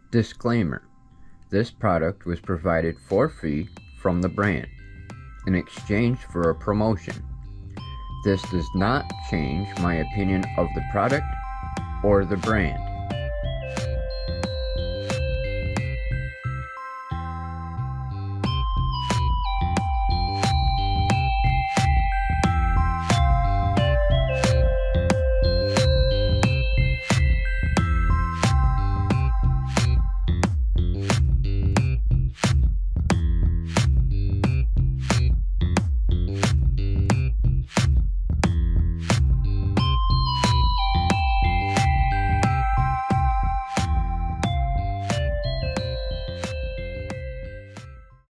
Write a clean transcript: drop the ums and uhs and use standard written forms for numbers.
Disclaimer: this product was provided for free from the brand in exchange for a promotion. This does not change my opinion of the product or the brand.